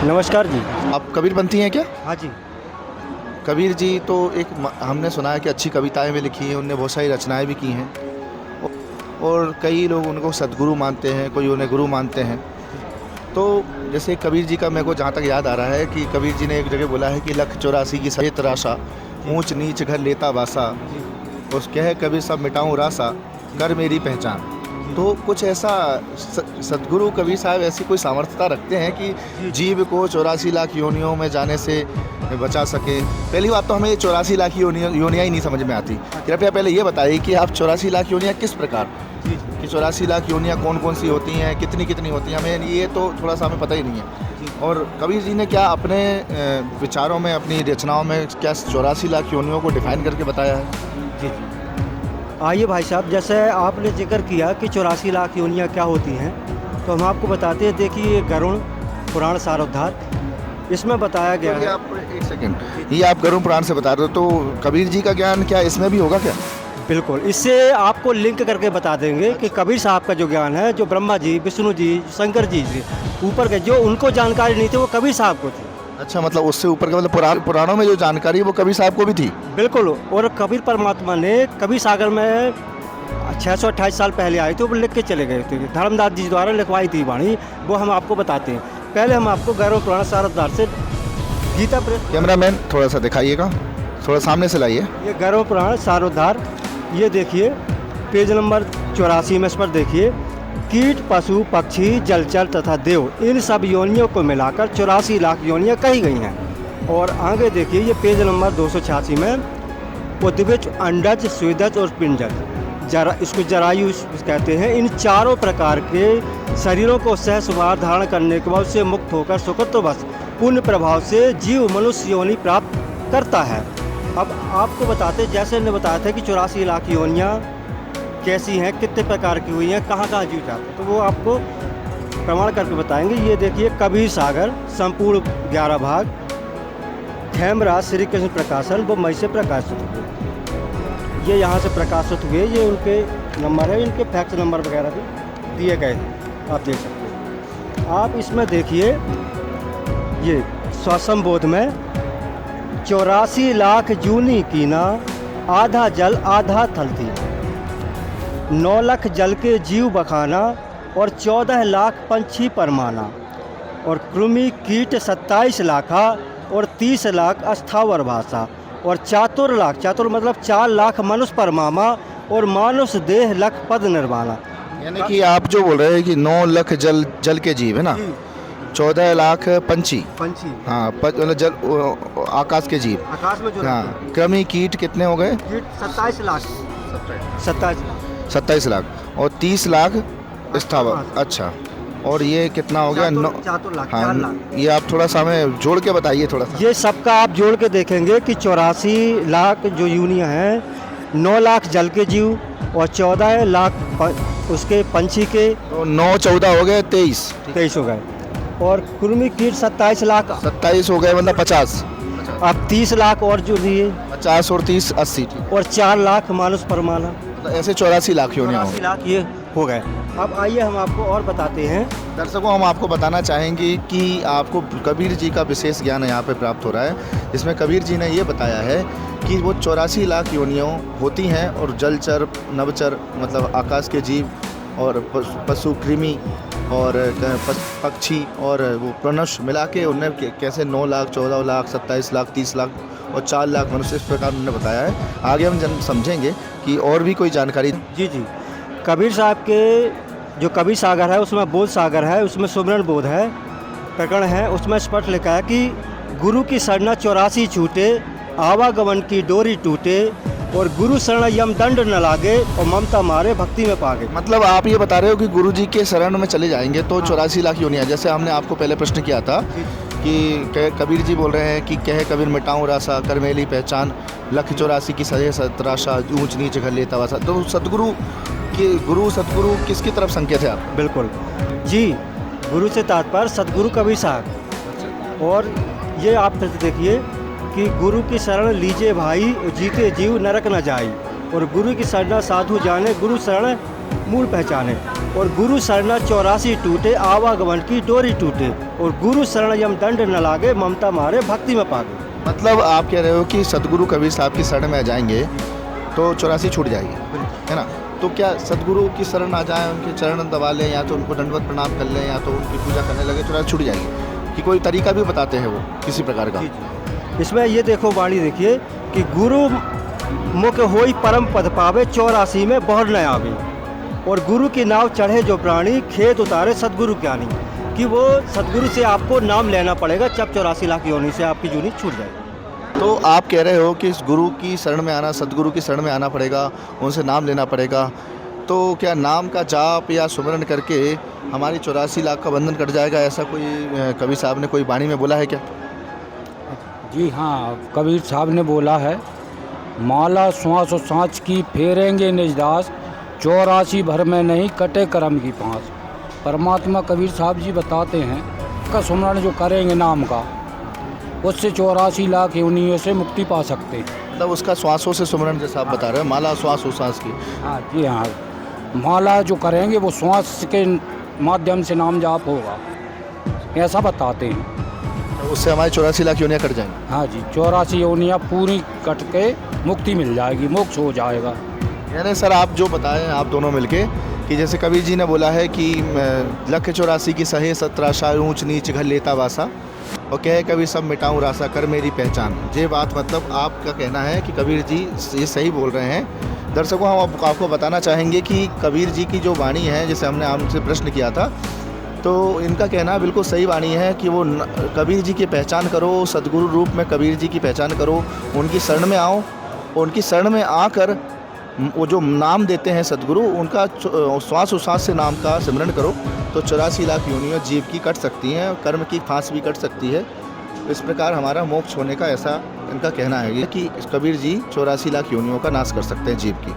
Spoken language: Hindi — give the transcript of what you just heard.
नमस्कार जी। आप कबीरपंथी हैं क्या? हाँ जी। कबीर जी तो हमने सुना है कि अच्छी कविताएं भी लिखी हैं, उनने बहुत सारी रचनाएं भी की हैं और कई लोग उनको सद्गुरु मानते हैं, कोई उन्हें गुरु मानते हैं। तो जैसे कबीर जी का मेरे को जहाँ तक याद आ रहा है कि कबीर जी ने एक जगह बोला है कि लख 84 की सही तराशा, ऊंच नीच घर लेता वासा, उस कह कबीर सब मिटाऊं रासा, कर मेरी पहचान। तो कुछ ऐसा सद्गुरु कबीर साहब ऐसी कोई सामर्थ्यता रखते हैं कि जीव को 84 लाख योनियों में जाने से बचा सके। पहली बात तो हमें ये 84 लाख योनियाँ ही नहीं समझ में आती। कृपया पहले ये बताइए कि आप 84 लाख योनियाँ किस प्रकार कि 84 लाख योनियाँ कौन कौन सी होती हैं, कितनी कितनी होती हैं, हमें ये तो थोड़ा सा हमें पता ही नहीं है। और कबीर जी ने क्या अपने विचारों में, अपनी रचनाओं में क्या 84 लाख योनियों को डिफाइन करके बताया है? जी जी। आइए भाई साहब, जैसे आपने जिक्र किया कि 84 लाख योनियाँ क्या होती हैं, तो हम आपको बताते हैं। देखिए, गरुड़ पुराण सारोद्धार, इसमें बताया गया है। आप एक सेकंड, ये आप गरुड़ पुराण से बता रहे हो, तो कबीर जी का ज्ञान क्या इसमें भी होगा क्या? बिल्कुल, इससे आपको लिंक करके बता देंगे कि कबीर साहब का जो ज्ञान है, जो ब्रह्मा जी, विष्णु जी, शंकर जी ऊपर के जो उनको जानकारी नहीं थी, वो कबीर साहब को थी। अच्छा, मतलब उससे ऊपर का मतलब पुराणों में जो जानकारी है वो कबीर साहब को भी थी? बिल्कुल। और कबीर परमात्मा ने कबीर सागर में 628 साल पहले आए थे, वो लिख के चले गए थे। धर्मदास जी द्वारा लिखवाई थी वाणी, वो हम आपको बताते हैं। पहले हम आपको गरुड़ पुराण सारोद्धार से गीता प्रेस। कैमरामैन थोड़ा सा दिखाइएगा, थोड़ा सामने से लाइए। ये गरुड़ पुराण सारोद्धार, ये देखिए पेज नंबर 84 में, इस पर देखिए, कीट, पशु, पक्षी, जलचर तथा देव, इन सब योनियों को मिलाकर 84 लाख योनियाँ कही गई हैं। और आगे देखिए, ये पेज नंबर 286 में, उद्भिज, अंडज, स्वेदज और पिंडज, इसको जरायु कहते हैं। इन चारों प्रकार के शरीरों को सहस्वार धारण करने के बाद उससे मुक्त होकर सुकृतवश पुण्य प्रभाव से जीव मनुष्य योनि प्राप्त करता है। अब आपको बताते, जैसे ने बताया था कि 84 लाख योनियाँ कैसी हैं, कितने प्रकार की हुई हैं, कहाँ कहाँ जीव जाते हैं, तो वो आपको प्रमाण करके बताएंगे। ये देखिए, कबीर सागर संपूर्ण 11 भाग, खेमराज श्री कृष्ण प्रकाशन, वो मई से प्रकाशित हुए। ये यहाँ से प्रकाशित हुए, ये उनके नंबर है, इनके फैक्स नंबर वगैरह भी दिए गए हैं, आप देख सकते हैं। आप इसमें देखिए, ये स्वसंबोध में 84 लाख जूनी कीना, आधा जल आधा थल थी, 9 लाख जल के जीव बखाना, और 14 लाख पंछी परमाना, और कृमि कीट 27 लाखा, और 30 लाख अस्थावर भाषा, और चातुर लाख, चातुर मतलब 4 लाख मनुष्य परमामा, और मानुष देह लख पद निर्वाणा। यानी कि आप जो बोल रहे हैं कि 9 लाख जल के जीव है ना, 14 लाख पंछी, हाँ, मतलब जल आकाश के जीव, आकाश में जो, हाँ, कृमि कीट कितने हो गए? कीट 27 लाख, 27 लाख, और 30 लाख स्थावर। अच्छा, और ये कितना हो गया? 4 लाख, हाँ, 4 लाख। ये आप थोड़ा सा हमें जोड़ के बताइए थोड़ा सा। ये सबका आप जोड़ के देखेंगे कि 84 लाख जो यूनियाँ हैं, 9 लाख जल के जीव और 14 लाख उसके पंछी के, तो 9 14 हो गए, 23 हो गए। और कृमि कीट 27 लाख, 27 हो गए, मतलब 50। अब 30 लाख और जो दिए, 50 और 30 80, और 4 लाख मानुष परमाना, मतलब ऐसे 84 लाख योनियाँ हो 84 लाख ये हो गए। अब आइए हम आपको और बताते हैं। दर्शकों, हम आपको बताना चाहेंगे कि आपको कबीर जी का विशेष ज्ञान यहाँ पे प्राप्त हो रहा है, जिसमें कबीर जी ने ये बताया है कि वो 84 लाख योनियों होती हैं, और जलचर, नवचर मतलब आकाश के जीव, और पशु, कृमि, और पक्षी, और वो मनुष्य मिला के उन्हें कैसे 9 लाख, 14 लाख, 27 लाख, 30 लाख और 4 लाख मनुष्य, इस प्रकार उन्होंने बताया है। आगे हम समझेंगे कि और भी कोई जानकारी। जी जी। कबीर साहब के जो कबीर सागर है, उसमें बोध सागर है, उसमें सुमरण बोध है, प्रकरण है, उसमें स्पष्ट लिखा है कि गुरु की शरणा 84 छूटे, आवागमन की डोरी टूटे, और गुरु शरण यम दंड न लागे, और ममता मारे भक्ति में पागे। मतलब आप ये बता रहे हो कि गुरु जी के शरण में चले जाएंगे तो 84 लाख योनियाँ, जैसे हमने आपको पहले प्रश्न किया था कि कबीर जी बोल रहे हैं कि कहे कबीर मिटाऊं रासा, कर मेरी पहचान, लख 84 की सजे सतराशा, ऊंच नीच घर लेता वासा। तो सतगुरु किसकी तरफ संकेत है आप? बिल्कुल जी, गुरु से तात्पर्य सतगुरु कबीर साहब। और ये आप फिर देखिए कि गुरु की शरण लीजिए भाई, जीते जीव नरक न जाई, और गुरु की शरण साधु जाने, गुरु शरण मूल पहचान है। और गुरु शरण 84 टूटे, आवागमन की डोरी टूटे, और गुरु शरण यम दंड न लागे, ममता मारे भक्ति में पागे। मतलब आप कह रहे हो कि सदगुरु कबीर साहब की शरण में आ जाएंगे तो 84 छूट जाएगी, है ना? तो क्या सदगुरु की शरण आ जाए, उनके चरण दबा लें, या तो उनको दंडवत प्रणाम कर लें, या तो उनकी पूजा करने लगे, 84 छूट जाएगी? कि कोई तरीका भी बताते हैं वो किसी प्रकार का? इसमें ये देखो वाणी देखिए कि गुरु मुख होई परम पद पावे, 84 में बहुर न आवे, और गुरु की नाव चढ़े जो प्राणी, खेत उतारे सदगुरु ज्ञानी। कि वो सदगुरु से आपको नाम लेना पड़ेगा, जब 84 लाख योनि से आपकी जूनी छूट जाएगी। तो आप कह रहे हो कि इस गुरु की शरण में आना, सदगुरु की शरण में आना पड़ेगा, उनसे नाम लेना पड़ेगा। तो क्या नाम का जाप या सुमरन करके हमारी 84 लाख का बंधन कट जाएगा, ऐसा कोई कबीर साहब ने कोई वाणी में बोला है क्या? जी हाँ, कबीर साहब ने बोला है, माला श्वास और सांच की फेरेंगे निजदास, 84 भर में नहीं कटे करम की फांस। परमात्मा कबीर साहब जी बताते हैं का सुमरण जो करेंगे नाम का, उससे 84 लाख योनियों से मुक्ति पा सकते हैं। मतलब उसका श्वासों से सुमरन, जैसा आप बता रहे हो, माला श्वास उश्वास की। हाँ जी हाँ, माला जो करेंगे वो श्वास के माध्यम से नाम जाप होगा, ऐसा बताते हैं। तो उससे हमारी 84 लाख योनियाँ कट जाएंगी। हाँ जी, 84 योनियाँ पूरी कट के मुक्ति मिल जाएगी, मोक्ष हो जाएगा। यानी सर आप जो बताएं, आप दोनों मिलके, कि जैसे कबीर जी ने बोला है कि लख 84 की सहे 17 ऊंच नीच घर लेता वासा, और कहे कभी सब मिटाऊं रासा कर मेरी पहचान। ये बात मतलब आपका कहना है कि कबीर जी ये सही बोल रहे हैं। दर्शकों, हम आपको बताना चाहेंगे कि कबीर जी की जो वाणी है, जैसे हमने आपसे प्रश्न किया था, तो इनका कहना बिल्कुल सही वाणी है कि वो कबीर जी की पहचान करो, सदगुरु रूप में कबीर जी की पहचान करो, उनकी शरण में आओ, उनकी शरण में आकर वो जो नाम देते हैं सदगुरु, उनका श्वास उश्वास से नाम का सिमरन करो, तो 84 लाख योनियाँ जीव की कट सकती हैं, कर्म की फांस भी कट सकती है। इस प्रकार हमारा मोक्ष होने का ऐसा इनका कहना है कि कबीर जी 84 लाख योनियों का नाश कर सकते हैं जीव की।